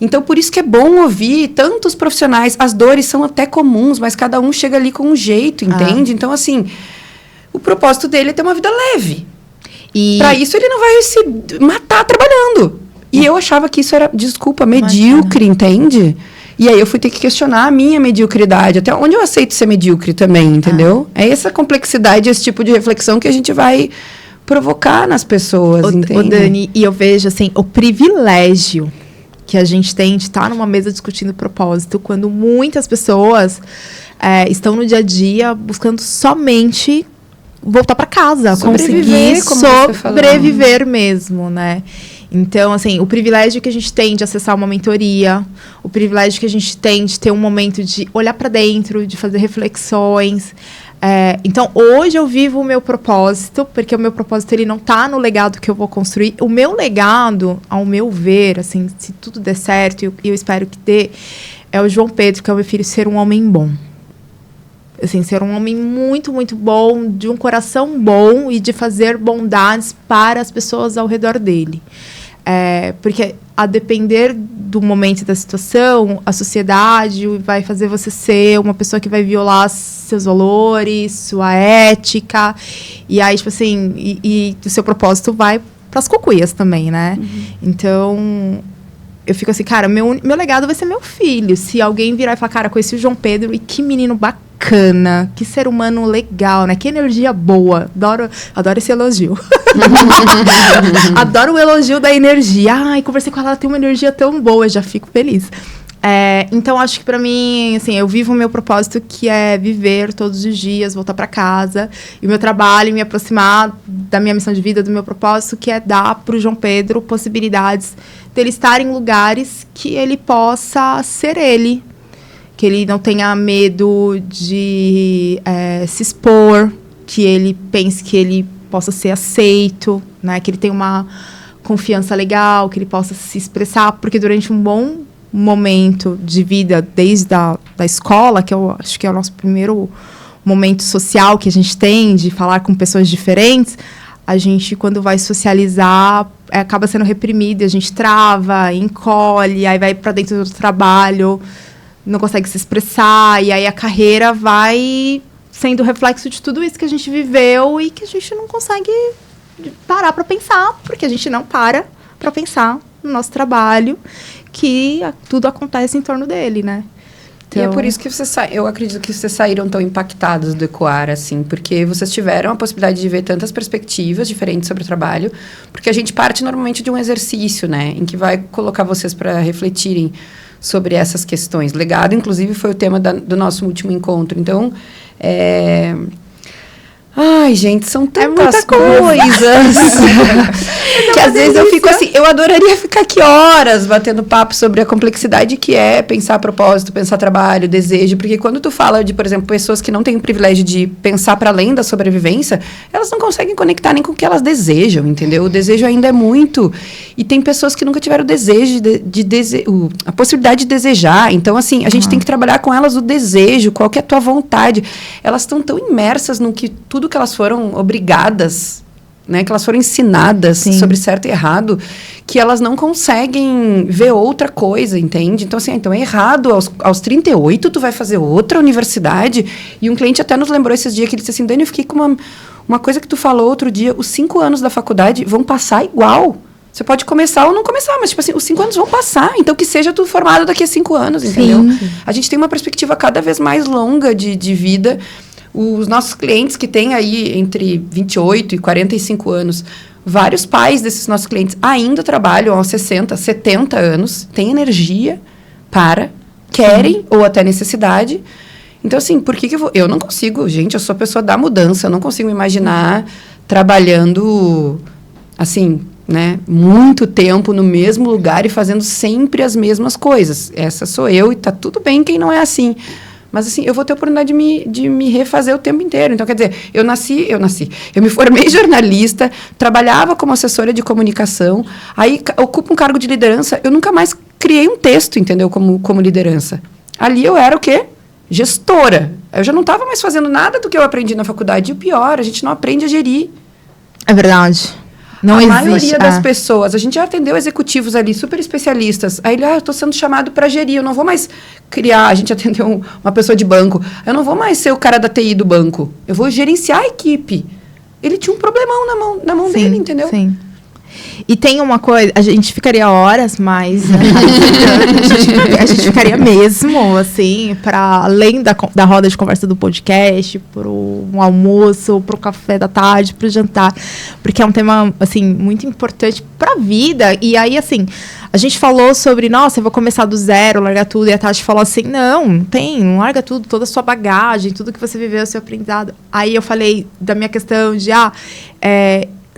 Então, por isso que é bom ouvir tantos profissionais. As dores são até comuns, mas cada um chega ali com um jeito, entende? Então, assim, o propósito dele é ter uma vida leve. E para isso, ele não vai se matar trabalhando. E eu achava que isso era, desculpa, medíocre, entende? E aí eu fui ter que questionar a minha mediocridade. Até onde eu aceito ser medíocre também, entendeu? É essa complexidade, esse tipo de reflexão que a gente vai provocar nas pessoas, entende? Dani, e eu vejo, assim, o privilégio que a gente tem de estar numa mesa discutindo propósito, quando muitas pessoas estão no dia a dia buscando somente voltar para casa, conseguir sobreviver mesmo, né? Então, assim, o privilégio que a gente tem de acessar uma mentoria, o privilégio que a gente tem de ter um momento de olhar para dentro, de fazer reflexões. Então, hoje eu vivo o meu propósito, porque o meu propósito ele não está no legado que eu vou construir. O meu legado, ao meu ver, assim, se tudo der certo, e eu espero que dê, é o João Pedro, que é o meu filho, ser um homem bom. Assim, ser um homem muito, muito bom, de um coração bom e de fazer bondades para as pessoas ao redor dele. Porque, a depender do momento e da situação, a sociedade vai fazer você ser uma pessoa que vai violar seus valores, sua ética. E aí, tipo assim, e o seu propósito vai para as cucuias também, né? Então, eu fico assim, cara, meu legado vai ser meu filho. Se alguém virar e falar, cara, conheci o João Pedro e que menino bacana, que ser humano legal, né? Que energia boa. Adoro esse elogio. Adoro o elogio da energia. Ai, conversei com ela, ela tem uma energia tão boa, eu já fico feliz. Então, acho que pra mim, assim, eu vivo o meu propósito, que é viver todos os dias, voltar pra casa, e o meu trabalho, me aproximar da minha missão de vida, do meu propósito, que é dar pro João Pedro possibilidades dele estar em lugares que ele possa ser ele, que ele não tenha medo de se expor, que ele pense que ele possa ser aceito, né? Que ele tenha uma confiança legal, que ele possa se expressar, porque durante um bom momento de vida, desde da escola, que eu acho que é o nosso primeiro momento social que a gente tem, de falar com pessoas diferentes, a gente, quando vai socializar, acaba sendo reprimido, a gente trava, encolhe, aí vai para dentro do trabalho, não consegue se expressar, e aí a carreira vai sendo reflexo de tudo isso que a gente viveu e que a gente não consegue parar para pensar, porque a gente não para pensar no nosso trabalho, que tudo acontece em torno dele, né? Então... E é por isso que eu acredito que vocês saíram tão impactados do Ecoar, assim, porque vocês tiveram a possibilidade de ver tantas perspectivas diferentes sobre o trabalho, porque a gente parte normalmente de um exercício, né, em que vai colocar vocês para refletirem sobre essas questões. Legado, inclusive, foi o tema do nosso último encontro. Então, ai, gente, são tantas coisas que às vezes eu fico assim, eu adoraria ficar aqui horas batendo papo sobre a complexidade que é pensar propósito, pensar trabalho, desejo, porque quando tu fala de, por exemplo, pessoas que não têm o privilégio de pensar para além da sobrevivência, elas não conseguem conectar nem com o que elas desejam, entendeu? O desejo ainda é muito, e tem pessoas que nunca tiveram o desejo a possibilidade de desejar, então assim, a gente tem que trabalhar com elas o desejo, qual que é a tua vontade. Elas estão tão imersas no que tudo que elas foram obrigadas, né, que elas foram ensinadas sobre certo e errado, que elas não conseguem ver outra coisa, entende? Então, assim, então é errado, aos 38 tu vai fazer outra universidade, e um cliente até nos lembrou esses dias, que ele disse assim, Dani, eu fiquei com uma coisa que tu falou outro dia, os 5 anos da faculdade vão passar igual, Você pode começar ou não começar, mas, tipo assim, os 5 anos vão passar. Então, que seja tudo formado daqui a 5 anos, entendeu? Sim. A gente tem uma perspectiva cada vez mais longa de vida. Os nossos clientes que têm aí entre 28 e 45 anos, vários pais desses nossos clientes ainda trabalham aos 60, 70 anos, têm energia querem ou até necessidade. Então, assim, por que eu não consigo, gente, eu sou a pessoa da mudança, eu não consigo me imaginar trabalhando, assim, né, muito tempo no mesmo lugar e fazendo sempre as mesmas coisas. Essa sou eu e tá tudo bem quem não é assim. Mas, assim, eu vou ter a oportunidade de me refazer o tempo inteiro. Então, quer dizer, eu me formei jornalista, trabalhava como assessora de comunicação, aí ocupo um cargo de liderança, eu nunca mais criei um texto, entendeu, como liderança. Ali eu era o quê? Gestora. Eu já não estava mais fazendo nada do que eu aprendi na faculdade. E o pior, a gente não aprende a gerir. É verdade. Não existe. A maioria das pessoas, a gente já atendeu executivos ali, super especialistas. Aí ele, eu estou sendo chamado para gerir, eu não vou mais criar. A gente atendeu uma pessoa de banco. Eu não vou mais ser o cara da TI do banco. Eu vou gerenciar a equipe. Ele tinha um problemão na mão dele, entendeu? Sim. E tem uma coisa, a gente ficaria horas, mas a gente ficaria mesmo, assim, para além da roda de conversa do podcast, para um almoço, para o café da tarde, para o jantar, porque é um tema, assim, muito importante para a vida. E aí, assim, a gente falou sobre, nossa, eu vou começar do zero, largar tudo, e a Tati falou assim, não larga tudo, toda a sua bagagem, tudo que você viveu, o seu aprendizado. Aí eu falei da minha questão de,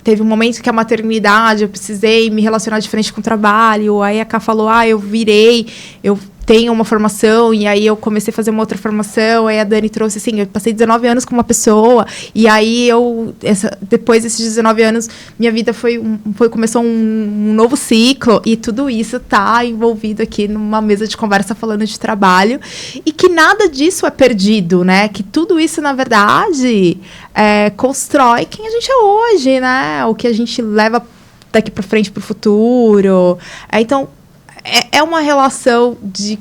teve um momento que a maternidade, eu precisei me relacionar diferente com o trabalho. Aí a Ká falou, eu tenho uma formação, e aí eu comecei a fazer uma outra formação. Aí a Dani trouxe, assim, eu passei 19 anos com uma pessoa, e aí depois desses 19 anos, minha vida começou um novo ciclo, e tudo isso tá envolvido aqui numa mesa de conversa falando de trabalho, e que nada disso é perdido, né? Que tudo isso, na verdade, constrói quem a gente é hoje, né? O que a gente leva daqui para frente para o futuro. Então, é uma relação de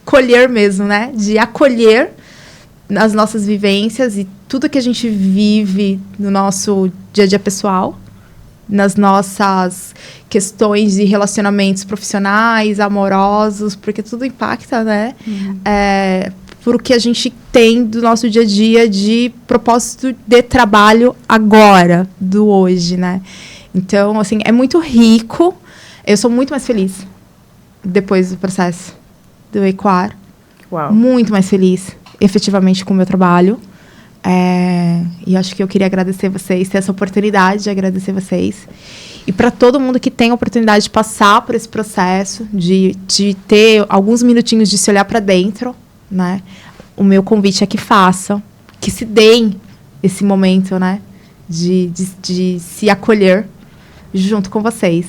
colher mesmo, né? De acolher as nossas vivências e tudo que a gente vive no nosso dia a dia pessoal, nas nossas questões de relacionamentos profissionais, amorosos, porque tudo impacta, né? Por o que a gente tem do nosso dia a dia de propósito de trabalho agora, do hoje, né? Então, assim, é muito rico. Eu sou muito mais feliz depois do processo do Equar. Uau. Muito mais feliz, efetivamente, com o meu trabalho. E acho que eu queria agradecer vocês, ter essa oportunidade de agradecer vocês. E para todo mundo que tem a oportunidade de passar por esse processo, de ter alguns minutinhos de se olhar para dentro, né? O meu convite é que façam, que se deem esse momento, né? De se acolher junto com vocês.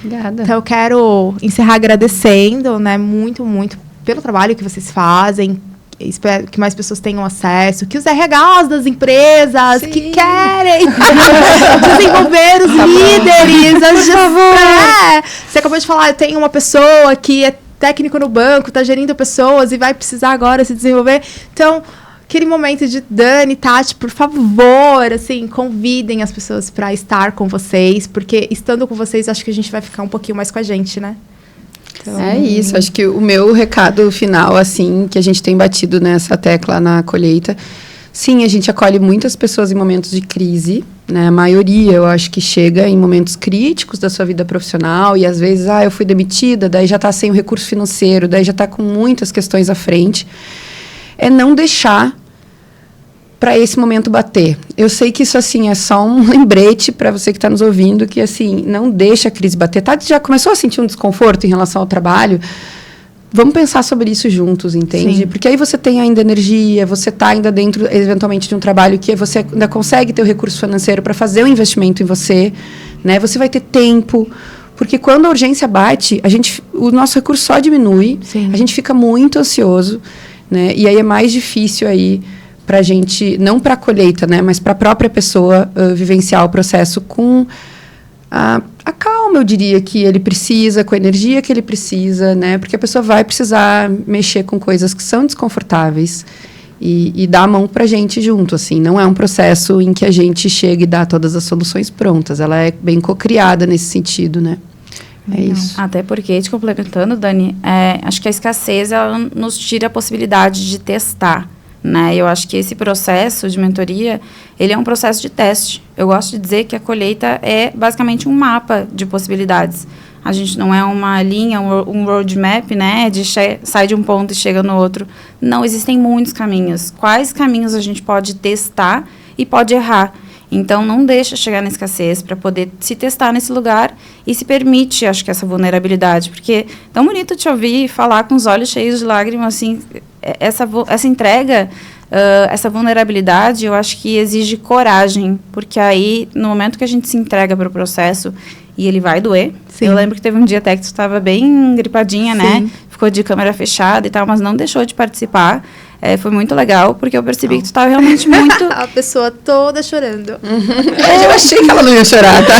Obrigada. Então, eu quero encerrar agradecendo, né, muito, muito pelo trabalho que vocês fazem. Espero que mais pessoas tenham acesso, que os RHs das empresas que querem desenvolver os líderes. Por favor. Você acabou de falar, eu tenho uma pessoa que é técnico no banco, está gerindo pessoas e vai precisar agora se desenvolver. Então, aquele momento de Dani, Tati, por favor, assim, convidem as pessoas para estar com vocês, porque estando com vocês, acho que a gente vai ficar um pouquinho mais com a gente, né? Então, é isso, acho que o meu recado final, assim, que a gente tem batido nessa tecla na colheita, sim, a gente acolhe muitas pessoas em momentos de crise, né? A maioria, eu acho que chega em momentos críticos da sua vida profissional e às vezes, eu fui demitida, daí já está sem o recurso financeiro, daí já está com muitas questões à frente. É não deixar para esse momento bater. Eu sei que isso, assim, é só um lembrete para você que está nos ouvindo, que, assim, não deixa a crise bater. Tá? Já começou a sentir um desconforto em relação ao trabalho? Vamos pensar sobre isso juntos, entende? Sim. Porque aí você tem ainda energia, você está ainda dentro, eventualmente, de um trabalho que você ainda consegue ter o recurso financeiro para fazer o investimento em você, né? Você vai ter tempo, porque quando a urgência bate, o nosso recurso só diminui, sim, a gente fica muito ansioso, né? E aí é mais difícil aí para a gente, não para a colheita, né, mas para a própria pessoa vivenciar o processo com a calma, eu diria, que ele precisa, com a energia que ele precisa, né, porque a pessoa vai precisar mexer com coisas que são desconfortáveis e dar a mão para a gente junto, assim, não é um processo em que a gente chega e dá todas as soluções prontas, ela é bem cocriada nesse sentido, né. É isso. Até porque, te complementando, Dani, acho que a escassez ela nos tira a possibilidade de testar, né? Eu acho que esse processo de mentoria, ele é um processo de teste. Eu gosto de dizer que a colheita é basicamente um mapa de possibilidades. A gente não é uma linha, um roadmap, né? Sai de um ponto e chega no outro. Não, existem muitos caminhos. Quais caminhos a gente pode testar e pode errar? Então, não deixa chegar na escassez para poder se testar nesse lugar e se permite, acho que, essa vulnerabilidade. Porque é tão bonito te ouvir falar com os olhos cheios de lágrimas, assim, essa entrega, essa vulnerabilidade, eu acho que exige coragem. Porque aí, no momento que a gente se entrega para o processo e ele vai doer. Sim. Eu lembro que teve um dia até que tu estava bem gripadinha, sim, né? Ficou de câmera fechada e tal, mas não deixou de participar. Foi muito legal, porque eu percebi que tu estava realmente muito... A pessoa toda chorando. Eu achei que ela não ia chorar, tá?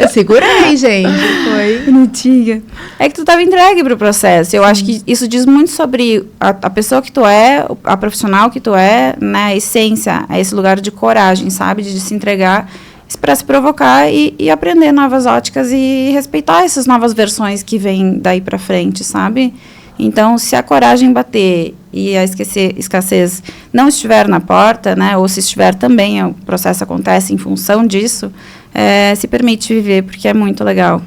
Eu segurei, gente. Foi bonitinha. É que tu estava entregue para o processo. Eu acho que isso diz muito sobre a pessoa que tu é, a profissional que tu é, né? A essência, é esse lugar de coragem, sabe? De se entregar para se provocar e aprender novas óticas e respeitar essas novas versões que vêm daí para frente, sabe? Então, se a coragem bater e a escassez não estiver na porta, né, ou se estiver também, o processo acontece em função disso, se permite viver, porque é muito legal.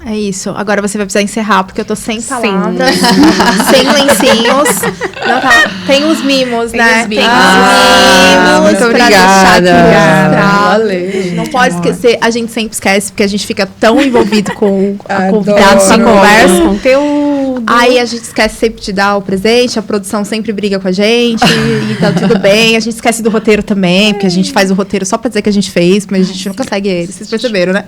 É isso. Agora você vai precisar encerrar, porque eu tô sem palavras, sem lencinhos. Não, tá. Tem os mimos, né? Tem os mimos. Muito obrigada. Valeu. Não pode esquecer. A gente sempre esquece, porque a gente fica tão envolvido com a convidada, com a conversa, com conteúdo. Aí a gente esquece sempre de dar o presente, a produção sempre briga com a gente, e tá tudo bem. A gente esquece do roteiro também, porque a gente faz o roteiro só pra dizer que a gente fez, mas a gente nunca segue ele. Vocês perceberam, né?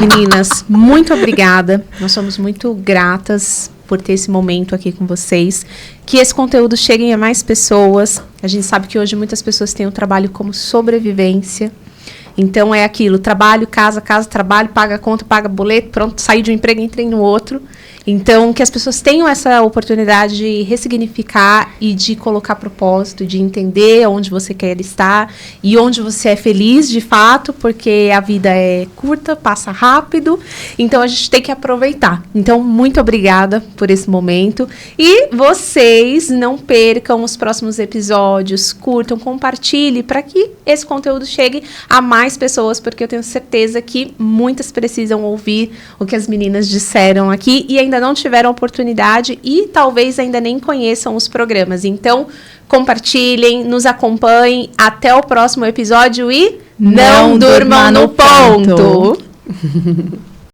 Meninas, muito obrigada. Nós somos muito gratas por ter esse momento aqui com vocês. Que esse conteúdo chegue a mais pessoas. A gente sabe que hoje muitas pessoas têm o trabalho como sobrevivência. Então, é aquilo, trabalho, casa, trabalho, paga a conta, paga boleto, pronto, saí de um emprego, entrei no outro. Então, que as pessoas tenham essa oportunidade de ressignificar e de colocar propósito, de entender onde você quer estar e onde você é feliz, de fato, porque a vida é curta, passa rápido, então a gente tem que aproveitar. Então, muito obrigada por esse momento. E vocês não percam os próximos episódios, curtam, compartilhem para que esse conteúdo chegue a mais pessoas, porque eu tenho certeza que muitas precisam ouvir o que as meninas disseram aqui e ainda não tiveram oportunidade e talvez ainda nem conheçam os programas. Então, compartilhem, nos acompanhem. Até o próximo episódio e não durma no ponto!